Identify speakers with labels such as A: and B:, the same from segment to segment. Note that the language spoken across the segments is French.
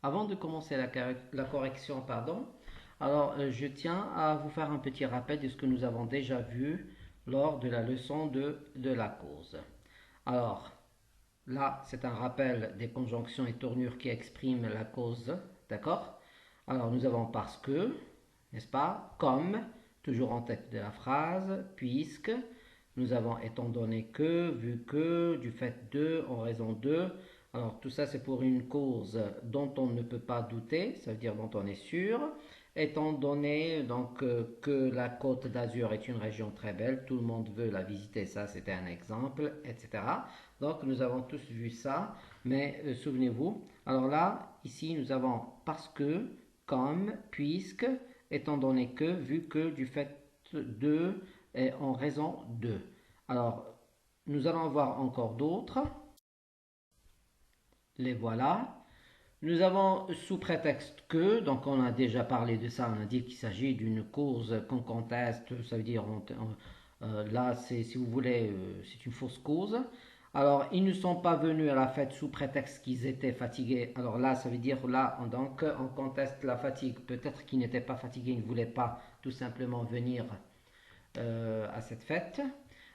A: Avant de commencer la correction, pardon, je tiens à vous faire un petit rappel de ce que nous avons déjà vu lors de la leçon de la cause. Alors, là, c'est un rappel des conjonctions et tournures qui expriment la cause, d'accord? Alors, nous avons parce que, n'est-ce pas? Comme, toujours en tête de la phrase, puisque, nous avons étant donné que, vu que, du fait de, en raison de. Alors, tout ça, c'est pour une cause dont on ne peut pas douter, ça veut dire dont on est sûr. Étant donné que la Côte d'Azur est une région très belle, tout le monde veut la visiter, ça c'était un exemple, etc. Donc nous avons tous vu ça, mais souvenez-vous, alors là, ici nous avons parce que, comme, puisque, étant donné que, vu que, du fait de, et en raison de. Alors, nous allons voir encore d'autres, les voilà. Nous avons sous prétexte que, donc on a déjà parlé de ça, on a dit qu'il s'agit d'une cause qu'on conteste, ça veut dire, là, c'est, si vous voulez, c'est une fausse cause. Alors, ils ne sont pas venus à la fête sous prétexte qu'ils étaient fatigués. Alors là, ça veut dire, là, donc, on conteste la fatigue. Peut-être qu'ils n'étaient pas fatigués, ils ne voulaient pas tout simplement venir à cette fête.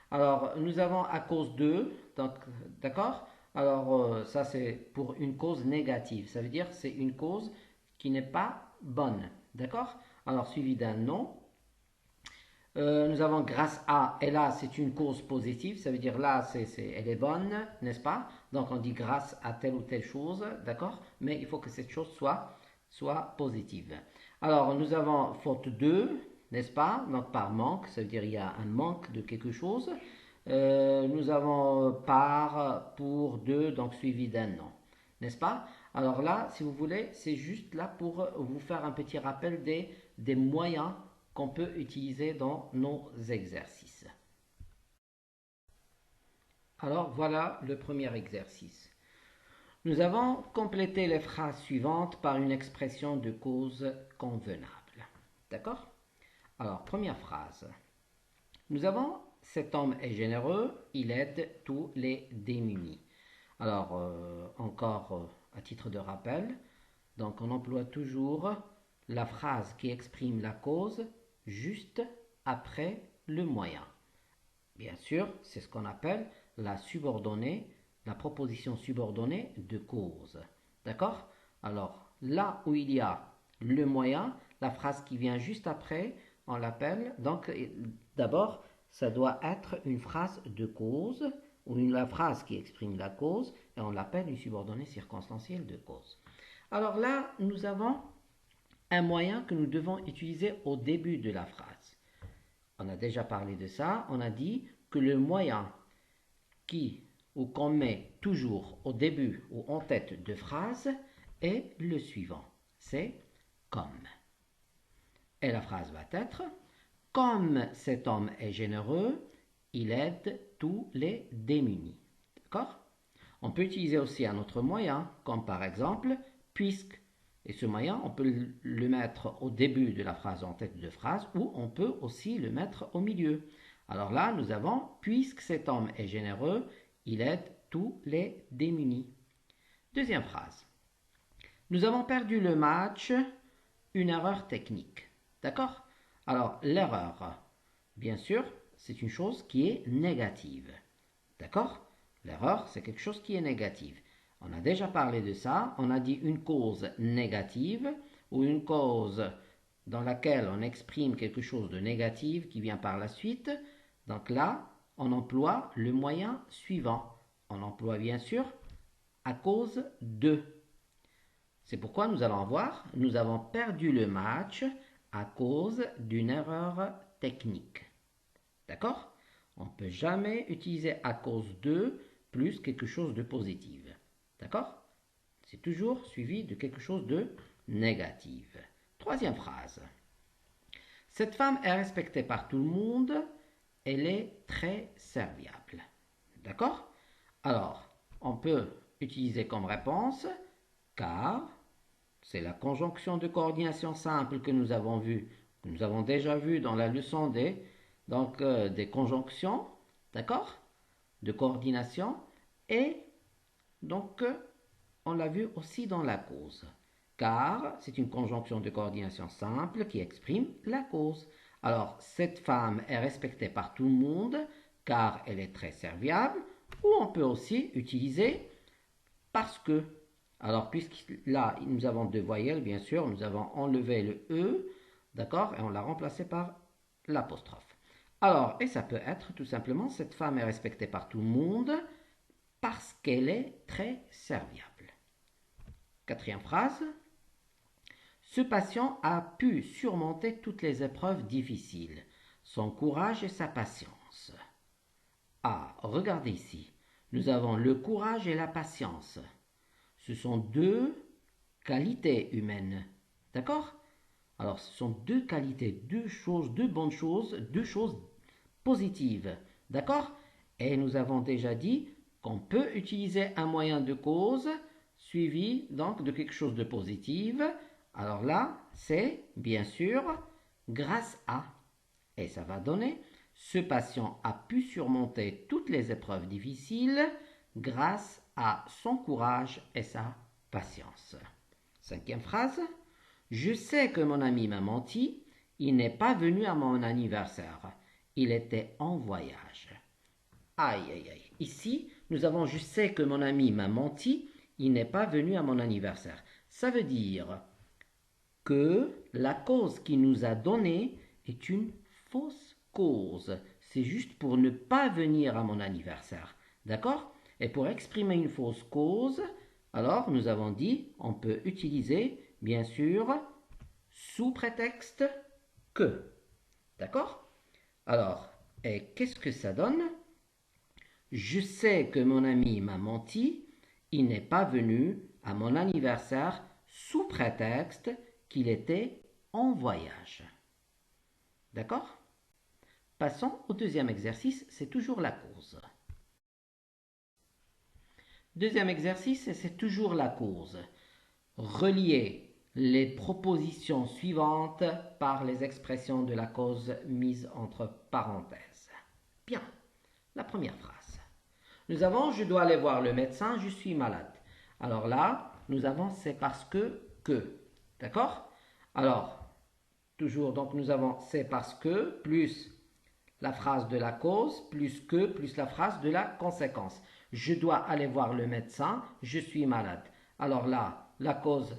A: Alors, nous avons à cause de, donc, d'accord? Alors, ça c'est pour une cause négative. Ça veut dire c'est une cause qui n'est pas bonne, d'accord? Alors, suivi d'un non. Nous avons grâce à, et là c'est une cause positive, ça veut dire là elle est bonne, n'est-ce pas? Donc on dit grâce à telle ou telle chose, d'accord? Mais il faut que cette chose soit positive. Alors nous avons faute de, n'est-ce pas? Donc par manque, ça veut dire il y a un manque de quelque chose. Nous avons par, pour, de, donc suivi d'un non, n'est-ce pas? Alors là, si vous voulez, c'est juste là pour vous faire un petit rappel des moyens qu'on peut utiliser dans nos exercices. Alors voilà le premier exercice. Nous avons complété les phrases suivantes par une expression de cause convenable. D'accord? Alors, première phrase. Nous avons cet homme est généreux, il aide tous les démunis. Alors, encore à titre de rappel, donc on emploie toujours la phrase qui exprime la cause juste après le moyen. Bien sûr, c'est ce qu'on appelle la subordonnée, la proposition subordonnée de cause. D'accord? Alors, là où il y a le moyen, la phrase qui vient juste après, on l'appelle, donc d'abord, ça doit être une phrase de cause, ou la phrase qui exprime la cause, et on l'appelle une subordonnée circonstancielle de cause. Alors là, nous avons un moyen que nous devons utiliser au début de la phrase. On a déjà parlé de ça, on a dit que le moyen ou qu'on met toujours au début ou en tête de phrase est le suivant, c'est comme. Et la phrase va être comme cet homme est généreux, il aide tous les démunis. D'accord? On peut utiliser aussi un autre moyen, comme par exemple puisque. Et ce moyen, on peut le mettre au début de la phrase en tête de phrase ou on peut aussi le mettre au milieu. Alors là, nous avons puisque cet homme est généreux, il aide tous les démunis. Deuxième phrase. Nous avons perdu le match, une erreur technique. D'accord? Alors, l'erreur, bien sûr, c'est une chose qui est négative. D'accord? L'erreur, c'est quelque chose qui est négatif. On a déjà parlé de ça. On a dit une cause négative ou une cause dans laquelle on exprime quelque chose de négatif qui vient par la suite. Donc là, on emploie le moyen suivant. On emploie bien sûr à cause de. C'est pourquoi nous allons voir, nous avons perdu le match à cause d'une erreur technique. D'accord? On ne peut jamais utiliser à cause de plus quelque chose de positif. D'accord? C'est toujours suivi de quelque chose de négatif. Troisième phrase. Cette femme est respectée par tout le monde. Elle est très serviable. D'accord? Alors, on peut utiliser comme réponse car c'est la conjonction de coordination simple que nous avons vue, que nous avons déjà vu dans la leçon des conjonctions, d'accord, de coordination, et donc on l'a vu aussi dans la cause. car c'est une conjonction de coordination simple qui exprime la cause. Alors, cette femme est respectée par tout le monde car elle est très serviable, ou on peut aussi utiliser parce que. Alors, puisque là, nous avons deux voyelles, bien sûr, nous avons enlevé le E, d'accord, et on l'a remplacé par l'apostrophe. Alors, et ça peut être tout simplement, cette femme est respectée par tout le monde parce qu'elle est très serviable. Quatrième phrase. Ce patient a pu surmonter toutes les épreuves difficiles, son courage et sa patience. Ah, regardez ici, nous avons le courage et la patience. Ce sont deux qualités humaines, d'accord? Alors, ce sont deux qualités, deux bonnes choses, deux choses positives, d'accord? Et nous avons déjà dit qu'on peut utiliser un moyen de cause suivi donc de quelque chose de positif. Alors là, c'est bien sûr grâce à. Et ça va donner, ce patient a pu surmonter toutes les épreuves difficiles grâce à son courage et sa patience. Cinquième phrase. Je sais que mon ami m'a menti, il n'est pas venu à mon anniversaire. Il était en voyage. Aïe, aïe, aïe. Ici, nous avons je sais que mon ami m'a menti, il n'est pas venu à mon anniversaire. Ça veut dire que la cause qu'il nous a donnée est une fausse cause. C'est juste pour ne pas venir à mon anniversaire. D'accord? Et pour exprimer une fausse cause, alors nous avons dit, on peut utiliser, bien sûr, sous prétexte que. D'accord? Alors, et qu'est-ce que ça donne? Je sais que mon ami m'a menti, il n'est pas venu à mon anniversaire sous prétexte qu'il était en voyage. D'accord? Passons au deuxième exercice, c'est toujours la cause. Deuxième exercice, c'est toujours la cause. Relier les propositions suivantes par les expressions de la cause mises entre parenthèses. Bien, la première phrase. Nous avons « je dois aller voir le médecin, je suis malade ». Alors là, nous avons « c'est parce que ». D'accord? Alors, toujours, donc nous avons « c'est parce que » plus la phrase de la cause, plus que, plus la phrase de la conséquence. Je dois aller voir le médecin, je suis malade. Alors là, la cause,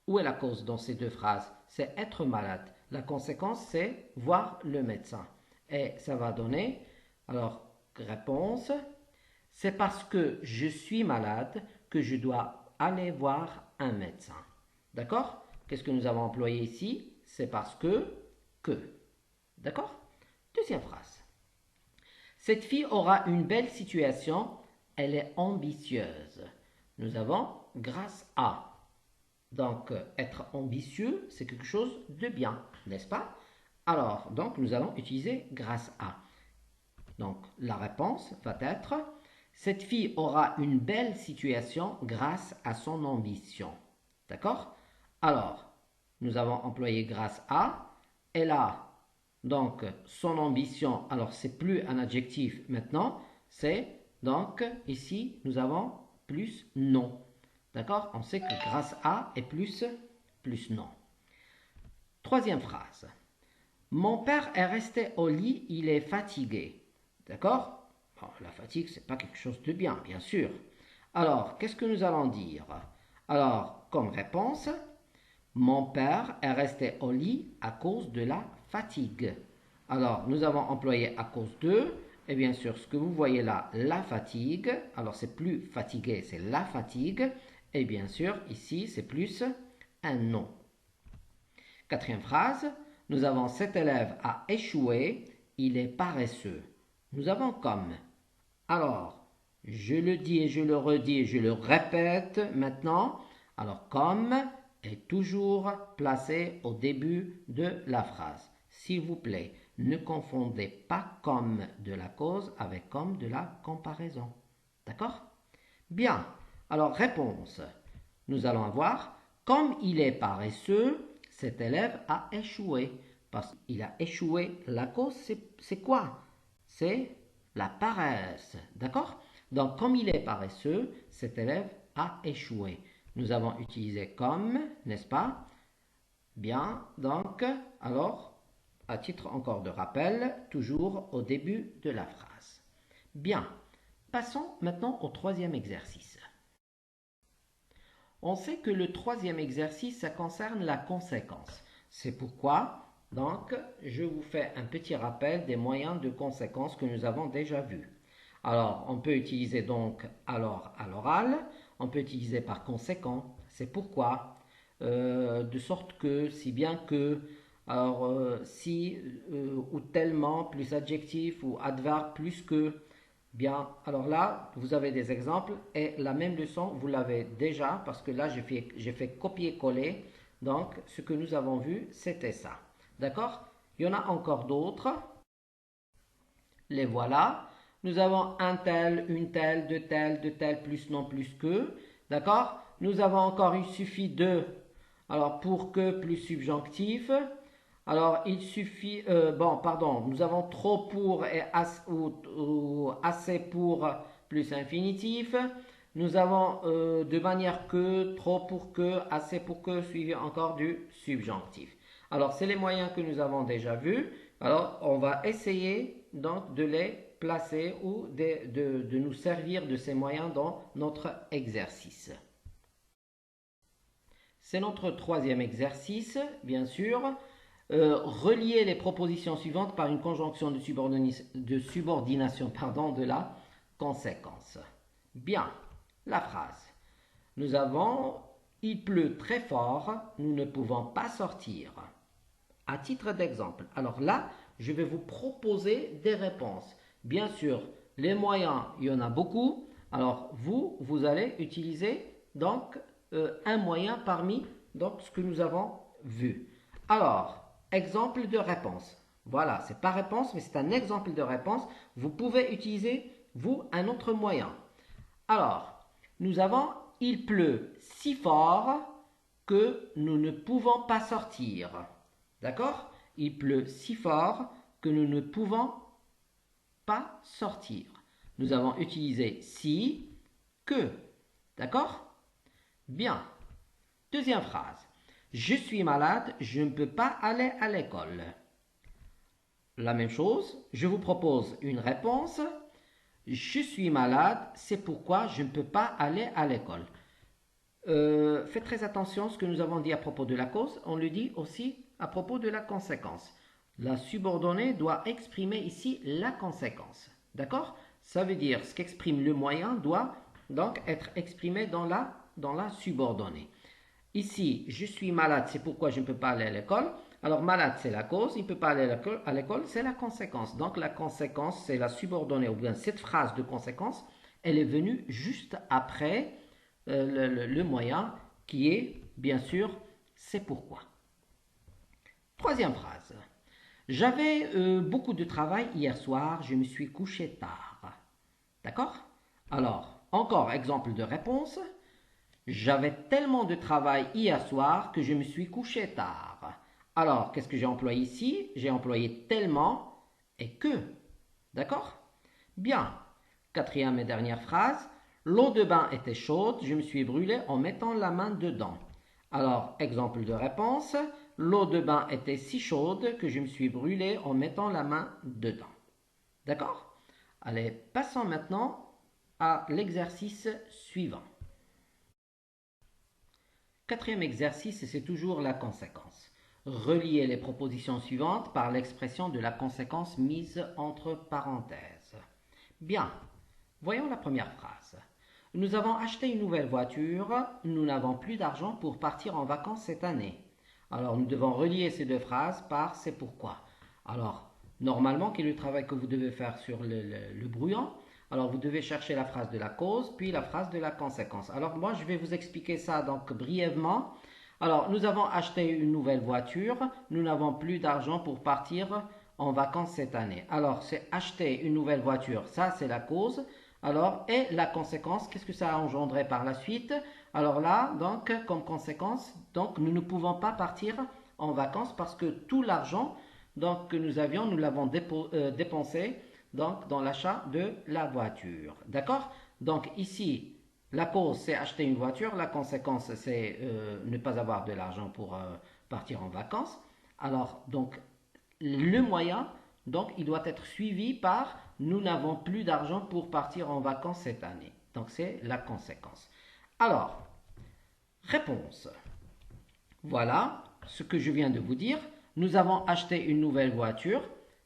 A: où est la cause dans ces deux phrases? C'est être malade. La conséquence, c'est voir le médecin. Et ça va donner, alors, réponse, c'est parce que je suis malade que je dois aller voir un médecin. D'accord? Qu'est-ce que nous avons employé ici? C'est parce que. D'accord? Deuxième phrase. Cette fille aura une belle situation, elle est ambitieuse. Nous avons grâce à. Donc, être ambitieux, c'est quelque chose de bien, n'est-ce pas? Alors, donc, nous allons utiliser grâce à. Donc, la réponse va être cette fille aura une belle situation grâce à son ambition. D'accord? Alors, nous avons employé grâce à. Elle a donc son ambition. Alors, c'est plus un adjectif maintenant. C'est donc ici, nous avons plus non. D'accord? On sait que grâce à est plus non. Troisième phrase. Mon père est resté au lit, il est fatigué. D'accord? Bon, la fatigue, c'est pas quelque chose de bien, bien sûr. Alors, qu'est-ce que nous allons dire? Alors, comme réponse, mon père est resté au lit à cause de la fatigue. Alors, nous avons employé à cause de, et bien sûr, ce que vous voyez là, la fatigue. Alors, c'est plus fatigué, c'est la fatigue. Et bien sûr, ici, c'est plus un nom. Quatrième phrase, nous avons cet élève a échoué, il est paresseux. Nous avons comme. Alors, je le dis et je le redis et je le répète maintenant. Alors, comme est toujours placé au début de la phrase. S'il vous plaît, ne confondez pas comme de la cause avec comme de la comparaison. D'accord? Bien. Alors, réponse. Nous allons avoir, comme il est paresseux, cet élève a échoué. Parce qu'il a échoué. La cause, c'est quoi? C'est la paresse. D'accord? Donc, comme il est paresseux, cet élève a échoué. Nous avons utilisé comme, n'est-ce pas? Bien, donc, alors, à titre encore de rappel, toujours au début de la phrase. Bien, passons maintenant au troisième exercice. On sait que le troisième exercice, ça concerne la conséquence. C'est pourquoi, donc, je vous fais un petit rappel des moyens de conséquence que nous avons déjà vus. Alors, on peut utiliser donc alors à l'oral, on peut utiliser par conséquent, c'est pourquoi, de sorte que, si bien que, alors si ou tellement plus adjectif ou adverbe plus que, bien, alors là, vous avez des exemples et la même leçon, vous l'avez déjà parce que là, j'ai fait copier-coller. Donc, ce que nous avons vu, c'était ça. D'accord? Il y en a encore d'autres. Les voilà. Nous avons un tel, une telle, de tel, plus non plus que. D'accord? Nous avons encore, il suffit de. Alors, pour que plus subjonctif. Alors, il suffit, bon, pardon, nous avons trop pour et ou assez pour plus infinitif. Nous avons de manière que, trop pour que, assez pour que, suivi encore du subjonctif. Alors, c'est les moyens que nous avons déjà vus. Alors, on va essayer donc de les placer ou de nous servir de ces moyens dans notre exercice. C'est notre troisième exercice, bien sûr. Relier les propositions suivantes par une conjonction de subordination de la conséquence. Bien, la phrase. Nous avons « Il pleut très fort, nous ne pouvons pas sortir ». À titre d'exemple, alors là, je vais vous proposer des réponses. Bien sûr, les moyens, il y en a beaucoup. Alors vous allez utiliser donc un moyen parmi donc, ce que nous avons vu. Alors, exemple de réponse. Voilà, c'est pas réponse, mais c'est un exemple de réponse. Vous pouvez utiliser, vous, un autre moyen. Alors, nous avons « Il pleut si fort que nous ne pouvons pas sortir ». D'accord? Il pleut si fort que nous ne pouvons pas sortir. Nous avons utilisé si, que. D'accord? Bien. Deuxième phrase. Je suis malade, je ne peux pas aller à l'école. La même chose, je vous propose une réponse. Je suis malade, c'est pourquoi je ne peux pas aller à l'école. Faites très attention à ce que nous avons dit à propos de la cause. On le dit aussi à propos de la conséquence. La subordonnée doit exprimer ici la conséquence. D'accord? Ça veut dire ce qu'exprime le moyen doit donc être exprimé dans la subordonnée. Ici, je suis malade, c'est pourquoi je ne peux pas aller à l'école. Alors, malade, c'est la cause, il ne peut pas aller à l'école, c'est la conséquence. Donc, la conséquence, c'est la subordonnée, ou bien cette phrase de conséquence, elle est venue juste après le moyen qui est, bien sûr, c'est pourquoi. Troisième phrase. J'avais beaucoup de travail hier soir, je me suis couché tard. D'accord? Alors, encore exemple de réponse. J'avais tellement de travail hier soir que je me suis couché tard. Alors, qu'est-ce que j'ai employé ici? J'ai employé tellement et que. D'accord? Bien. Quatrième et dernière phrase. L'eau de bain était chaude, je me suis brûlé en mettant la main dedans. Alors, exemple de réponse. L'eau de bain était si chaude que je me suis brûlé en mettant la main dedans. D'accord? Allez, passons maintenant à l'exercice suivant. Quatrième exercice, c'est toujours la conséquence. Relier les propositions suivantes par l'expression de la conséquence mise entre parenthèses. Bien, voyons la première phrase. Nous avons acheté une nouvelle voiture, nous n'avons plus d'argent pour partir en vacances cette année. Alors, nous devons relier ces deux phrases par c'est pourquoi. Alors, normalement, quel est le travail que vous devez faire sur le brouillon? Alors, vous devez chercher la phrase de la cause, puis la phrase de la conséquence. Alors, moi, je vais vous expliquer ça donc brièvement. Alors, nous avons acheté une nouvelle voiture. Nous n'avons plus d'argent pour partir en vacances cette année. Alors, c'est acheter une nouvelle voiture. Ça, c'est la cause. Alors, et la conséquence, qu'est-ce que ça a engendré par la suite? Alors là, donc, comme conséquence, donc, nous ne pouvons pas partir en vacances parce que tout l'argent donc, que nous avions, nous l'avons dépensé donc, dans l'achat de la voiture. D'accord? Donc ici, La cause, c'est acheter une voiture. La conséquence, c'est ne pas avoir de l'argent pour partir en vacances. Alors, donc, le moyen, donc, il doit être suivi par nous n'avons plus d'argent pour partir en vacances cette année. Donc, c'est la conséquence. Alors, réponse. Voilà ce que je viens de vous dire. Nous avons acheté une nouvelle voiture.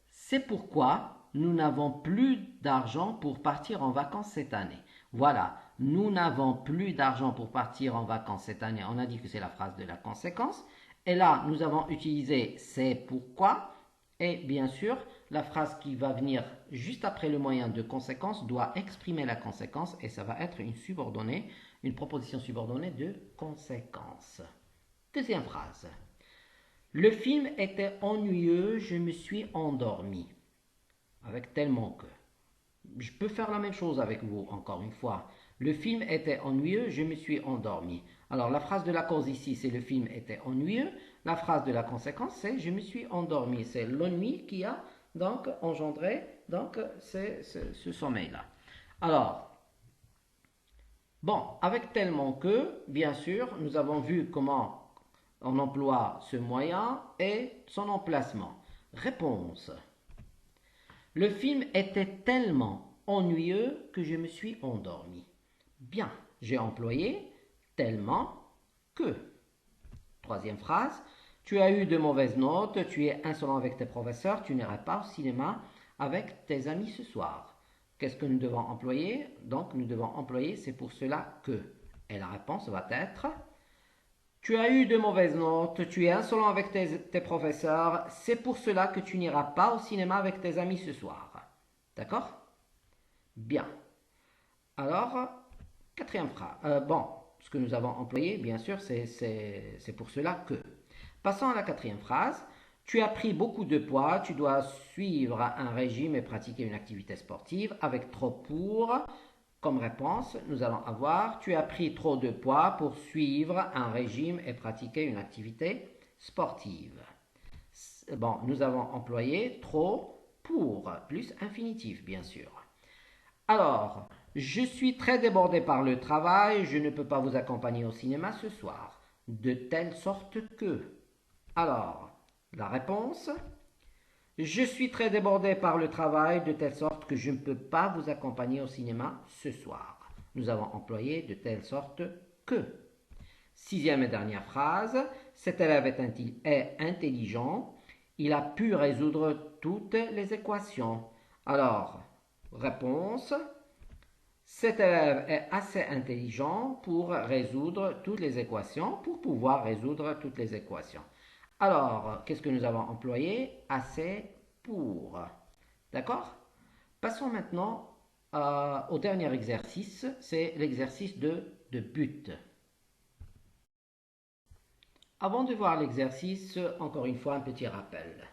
A: C'est pourquoi nous n'avons plus d'argent pour partir en vacances cette année. Voilà, nous n'avons plus d'argent pour partir en vacances cette année. On a dit que c'est la phrase de la conséquence. Et là, nous avons utilisé c'est pourquoi. Et bien sûr, la phrase qui va venir juste après le moyen de conséquence doit exprimer la conséquence et ça va être une subordonnée, une proposition subordonnée de conséquence. Deuxième phrase. Le film était ennuyeux, je me suis endormi. Avec tellement que. Je peux faire la même chose avec vous, encore une fois. Le film était ennuyeux, je me suis endormi. Alors la phrase de la cause ici, c'est le film était ennuyeux. La phrase de la conséquence, c'est je me suis endormi. C'est l'ennui qui a donc engendré donc, ce sommeil-là. Alors, bon, avec tellement que, bien sûr, nous avons vu comment on emploie ce moyen et son emplacement. Réponse. Le film était tellement ennuyeux que je me suis endormi. Bien, j'ai employé tellement que. Troisième phrase. Tu as eu de mauvaises notes, tu es insolent avec tes professeurs, tu n'iras pas au cinéma avec tes amis ce soir. Qu'est-ce que nous devons employer? Donc, nous devons employer c'est pour cela que. Et la réponse va être tu as eu de mauvaises notes, tu es insolent avec tes professeurs, c'est pour cela que tu n'iras pas au cinéma avec tes amis ce soir. D'accord? Bien. Alors, quatrième phrase. Bon, ce que nous avons employé, bien sûr, c'est pour cela que. Passons à la quatrième phrase. Tu as pris beaucoup de poids, tu dois suivre un régime et pratiquer une activité sportive avec trop pour. Comme réponse, nous allons avoir tu as pris trop de poids pour suivre un régime et pratiquer une activité sportive. Bon, nous avons employé trop pour, plus infinitif bien sûr. Alors, je suis très débordé par le travail, je ne peux pas vous accompagner au cinéma ce soir. De telle sorte que. Alors, la réponse je suis très débordé par le travail de telle sorte que je ne peux pas vous accompagner au cinéma ce soir. Nous avons employé de telle sorte que. Sixième et dernière phrase. Cet élève est intelligent. Il a pu résoudre toutes les équations. Alors, réponse. Cet élève est assez intelligent pour résoudre toutes les équations, pour pouvoir résoudre toutes les équations. Alors, qu'est-ce que nous avons employé? Assez pour. D'accord? Passons maintenant au dernier exercice, c'est l'exercice de but. Avant de voir l'exercice, encore une fois un petit rappel.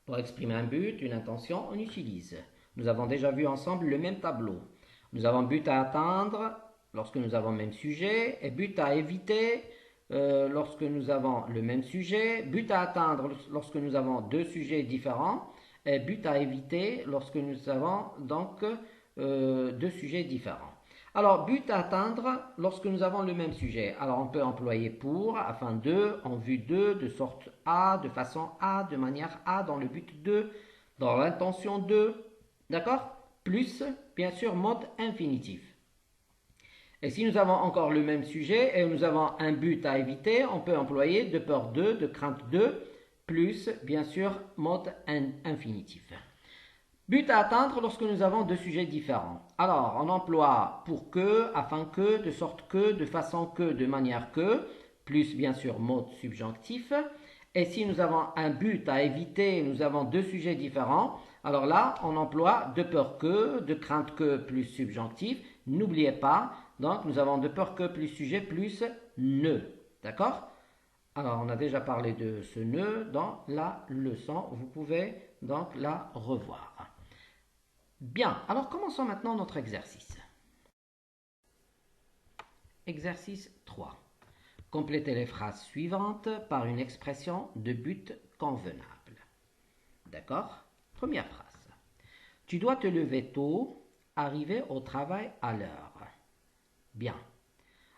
A: Pour exprimer un but, une intention, on utilise. Nous avons déjà vu ensemble le même tableau. Nous avons but à atteindre lorsque nous avons le même sujet et but à éviter lorsque nous avons le même sujet, but à atteindre lorsque nous avons deux sujets différents et but à éviter lorsque nous avons donc deux sujets différents. Alors, but à atteindre lorsque nous avons le même sujet. Alors, on peut employer pour, afin de, en vue de sorte à, de façon à, de manière à, dans le but de, dans l'intention de, d'accord? Plus, bien sûr, mode infinitif. Et si nous avons encore le même sujet et nous avons un but à éviter, on peut employer de peur de crainte de, plus, bien sûr, mode infinitif. But à atteindre lorsque nous avons deux sujets différents. Alors, on emploie pour que, afin que, de sorte que, de façon que, de manière que, plus bien sûr mode subjonctif. Et si nous avons un but à éviter, nous avons deux sujets différents, alors là, on emploie de peur que, de crainte que, plus subjonctif. N'oubliez pas, donc nous avons de peur que, plus sujet, plus ne. D'accord? Alors, on a déjà parlé de ce ne dans la leçon. Vous pouvez donc la revoir. Bien, alors commençons maintenant notre exercice. Exercice 3. Complétez les phrases suivantes par une expression de but convenable. D'accord? Première phrase. Tu dois te lever tôt, arriver au travail à l'heure. Bien.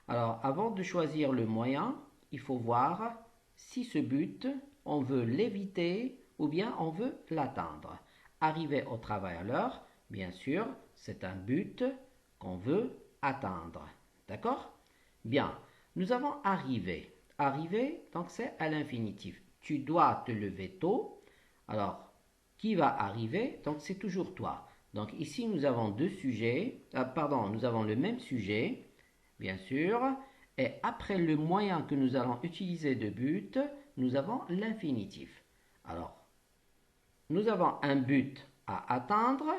A: Alors, avant de choisir le moyen, il faut voir si ce but, on veut l'éviter ou bien on veut l'atteindre. Arriver au travail à l'heure, bien sûr, c'est un but qu'on veut atteindre. D'accord? Bien, nous avons arriver. Arriver, donc c'est à l'infinitif. Tu dois te lever tôt. Alors, qui va arriver? Donc c'est toujours toi. Donc ici, nous avons deux sujets. Pardon, nous avons le même sujet, bien sûr. Et après le moyen que nous allons utiliser de but, nous avons l'infinitif. Alors, nous avons un but à atteindre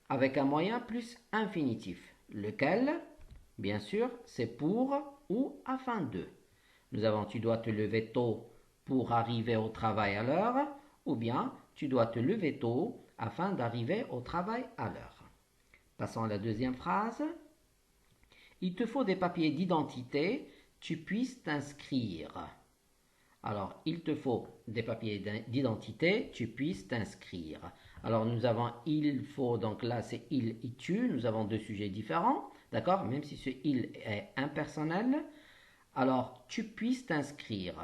A: avec un moyen plus infinitif. Lequel? Bien sûr, c'est pour ou afin de. Nous avons tu dois te lever tôt pour arriver au travail à l'heure, ou bien tu dois te lever tôt afin d'arriver au travail à l'heure. Passons à la deuxième phrase. Il te faut des papiers d'identité, tu puisses t'inscrire. Alors, il te faut des papiers d'identité, tu puisses t'inscrire. Alors, nous avons il faut, donc là c'est il et tu, nous avons deux sujets différents, d'accord? Même si ce il est impersonnel. Alors, tu puisses t'inscrire.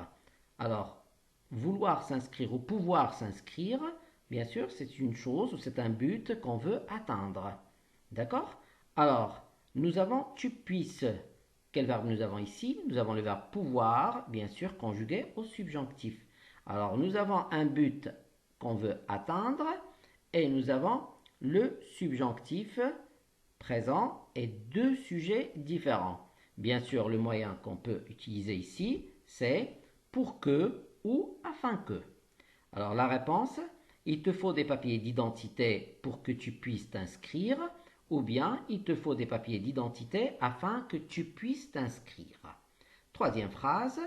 A: Alors, vouloir s'inscrire ou pouvoir s'inscrire, bien sûr, c'est une chose ou c'est un but qu'on veut atteindre. D'accord? Alors, nous avons tu puisses. Quel verbe nous avons ici? Nous avons le verbe pouvoir, bien sûr, conjugué au subjonctif. Alors, nous avons un but qu'on veut atteindre et nous avons le subjonctif présent et deux sujets différents. Bien sûr, le moyen qu'on peut utiliser ici, c'est pour que ou afin que. Alors, la réponse, il te faut des papiers d'identité pour que tu puisses t'inscrire, ou bien il te faut des papiers d'identité afin que tu puisses t'inscrire. Troisième phrase,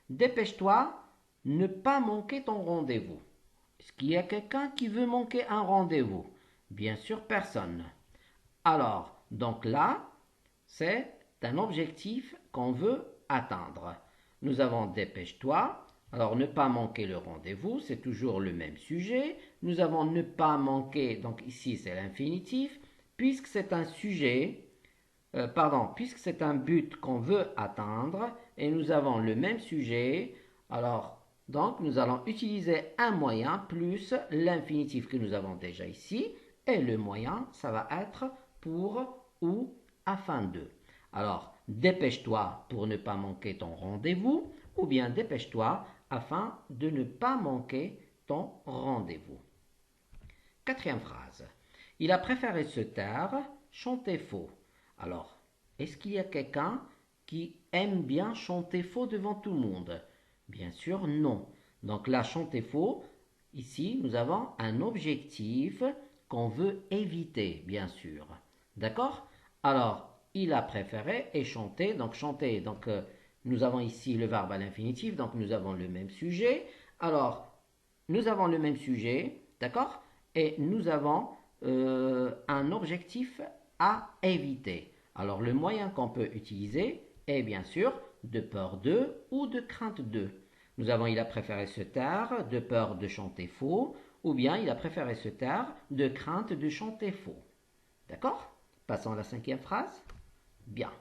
A: dépêche-toi, ne pas manquer ton rendez-vous. Est-ce qu'il y a quelqu'un qui veut manquer un rendez-vous? Bien sûr, personne. Alors, donc là, c'est un objectif qu'on veut atteindre. Nous avons dépêche-toi. Alors, ne pas manquer le rendez-vous, c'est toujours le même sujet. Nous avons ne pas manquer, donc ici c'est l'infinitif, puisque c'est un sujet, puisque c'est un but qu'on veut atteindre, et nous avons le même sujet, alors, donc nous allons utiliser un moyen plus l'infinitif que nous avons déjà ici, et le moyen, ça va être pour ou afin de. Alors, dépêche-toi pour ne pas manquer ton rendez-vous, ou bien dépêche-toi afin de ne pas manquer ton rendez-vous. Quatrième phrase. Il a préféré se taire, chanter faux. Alors, est-ce qu'il y a quelqu'un qui aime bien chanter faux devant tout le monde? Bien sûr, non. Donc là, chanter faux, ici, nous avons un objectif qu'on veut éviter, bien sûr. D'accord? Alors, il a préféré et chanter. Donc, chanter, donc nous avons ici le verbe à l'infinitif, donc nous avons le même sujet. Alors, nous avons le même sujet, d'accord? Et nous avons un objectif à éviter. Alors, le moyen qu'on peut utiliser est bien sûr de peur de ou de crainte de. Nous avons il a préféré se taire de peur de chanter faux, ou bien il a préféré se taire de crainte de chanter faux. D'accord? Passons à la cinquième phrase. Bien.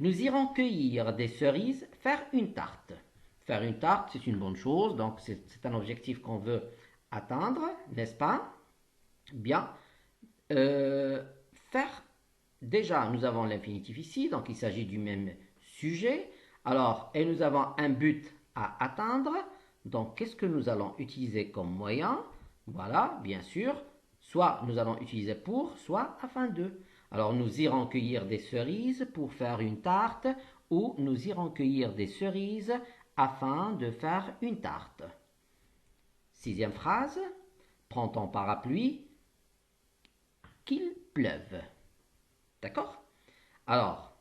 A: Nous irons cueillir des cerises, faire une tarte. Faire une tarte, c'est une bonne chose, donc c'est un objectif qu'on veut atteindre, n'est-ce pas? Bien. Faire, déjà, nous avons l'infinitif ici, donc il s'agit du même sujet. Alors, et nous avons un but à atteindre. Donc, qu'est-ce que nous allons utiliser comme moyen? Voilà, bien sûr. Soit nous allons utiliser pour, soit afin de. Alors, nous irons cueillir des cerises pour faire une tarte, ou nous irons cueillir des cerises afin de faire une tarte. Sixième phrase. Prends ton parapluie, qu'il pleuve. D'accord? Alors,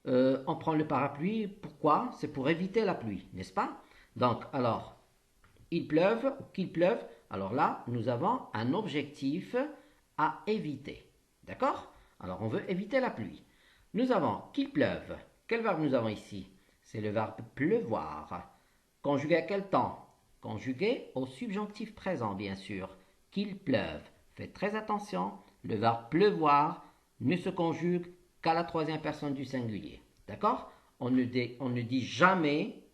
A: on prend le parapluie, pourquoi? C'est pour éviter la pluie, n'est-ce pas? Donc, alors, il pleuve, qu'il pleuve, alors là, nous avons un objectif à éviter. D'accord? Alors, on veut éviter la pluie. Nous avons qu'il pleuve. Quel verbe nous avons ici? C'est le verbe pleuvoir. Conjugué à quel temps? Conjugué au subjonctif présent, bien sûr. Qu'il pleuve. Faites très attention, le verbe pleuvoir ne se conjugue qu'à la troisième personne du singulier. D'accord? On ne dit jamais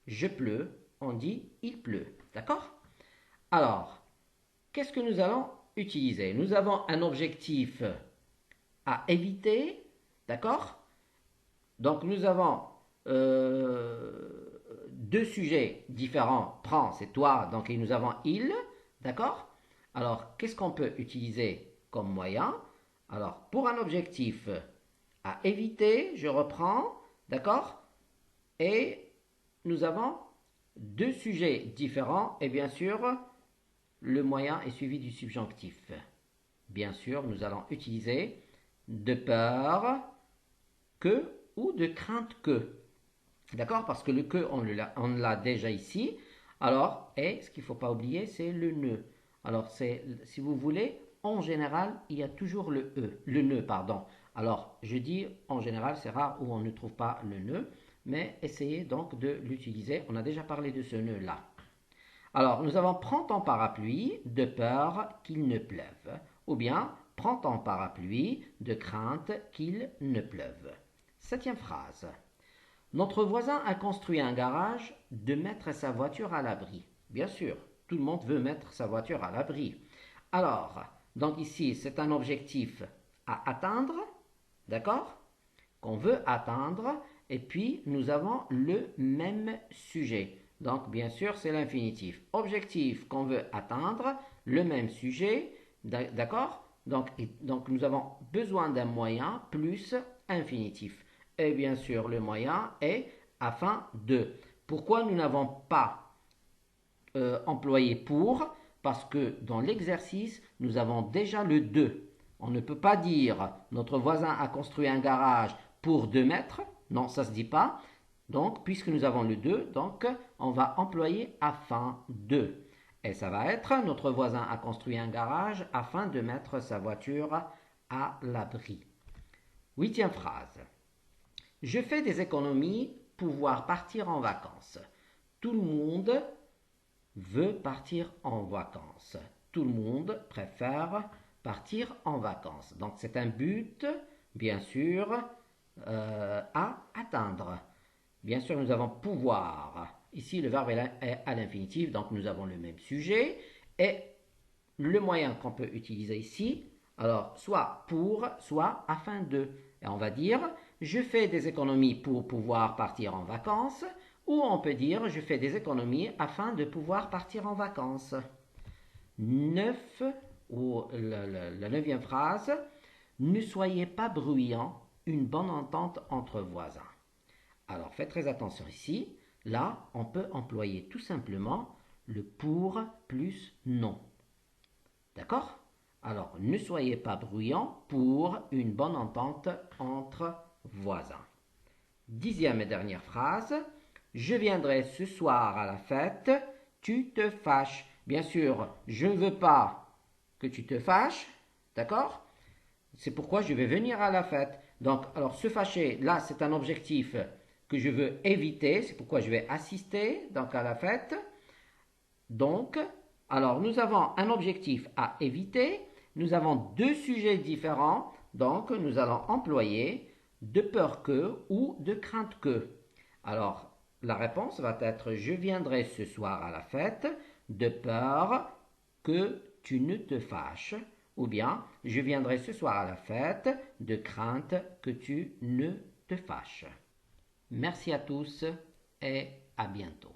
A: je pleut, on dit il pleut. D'accord? Alors, qu'est-ce que nous allons utiliser? Nous avons un objectif à éviter. D'accord? Donc nous avons deux sujets différents. Prends, c'est toi, donc et nous avons il. D'accord? Alors, qu'est-ce qu'on peut utiliser comme moyen? Alors, pour un objectif à éviter, je reprends, d'accord? Et nous avons deux sujets différents et bien sûr, le moyen est suivi du subjonctif. Bien sûr, nous allons utiliser de peur que ou de crainte que. D'accord? Parce que le que, on l'a déjà ici. Alors, et ce qu'il ne faut pas oublier, c'est le ne. Alors, si vous voulez, en général, il y a toujours le ne, pardon. Alors, je dis en général, c'est rare où on ne trouve pas le ne, mais essayez donc de l'utiliser. On a déjà parlé de ce ne-là. Alors, nous avons prends ton parapluie de peur qu'il ne pleuve. Ou bien, prends ton parapluie de crainte qu'il ne pleuve. Septième phrase. Notre voisin a construit un garage de mettre sa voiture à l'abri. Bien sûr, tout le monde veut mettre sa voiture à l'abri. Alors, donc ici, c'est un objectif à atteindre, d'accord? Qu'on veut atteindre, et puis nous avons le même sujet. Donc, bien sûr, c'est l'infinitif. Objectif qu'on veut atteindre, le même sujet, d'accord? Donc, nous avons besoin d'un moyen plus infinitif. Et bien sûr, le moyen est afin de. Pourquoi nous n'avons pas employé pour? Parce que dans l'exercice, nous avons déjà le de. On ne peut pas dire notre voisin a construit un garage pour 2 mètres. Non, ça ne se dit pas. Donc, puisque nous avons le de, donc on va employer afin de. Et ça va être notre voisin a construit un garage afin de mettre sa voiture à l'abri. Huitième phrase. Je fais des économies pour pouvoir partir en vacances. Tout le monde veut partir en vacances. Tout le monde préfère partir en vacances. Donc c'est un but, bien sûr, à atteindre. Bien sûr, nous avons pouvoir. Ici, le verbe est à l'infinitif, donc nous avons le même sujet. Et le moyen qu'on peut utiliser ici, alors soit pour, soit afin de. Et on va dire, je fais des économies pour pouvoir partir en vacances, ou on peut dire, je fais des économies afin de pouvoir partir en vacances. 9, ou la neuvième phrase, ne soyez pas bruyants, une bonne entente entre voisins. Alors faites très attention ici, là on peut employer tout simplement le pour plus non. D'accord? Alors, ne soyez pas bruyants pour une bonne entente entre voisins. Dixième et dernière phrase. Je viendrai ce soir à la fête, tu te fâches. Bien sûr, je ne veux pas que tu te fâches, d'accord? C'est pourquoi je vais venir à la fête. Donc, alors se fâcher, là, c'est un objectif que je veux éviter. C'est pourquoi je vais assister donc à la fête. Donc, alors nous avons un objectif à éviter. Nous avons deux sujets différents. Donc, nous allons employer de peur que ou de crainte que. Alors, la réponse va être je viendrai ce soir à la fête de peur que tu ne te fâches. Ou bien, je viendrai ce soir à la fête de crainte que tu ne te fâches. Merci à tous et à bientôt.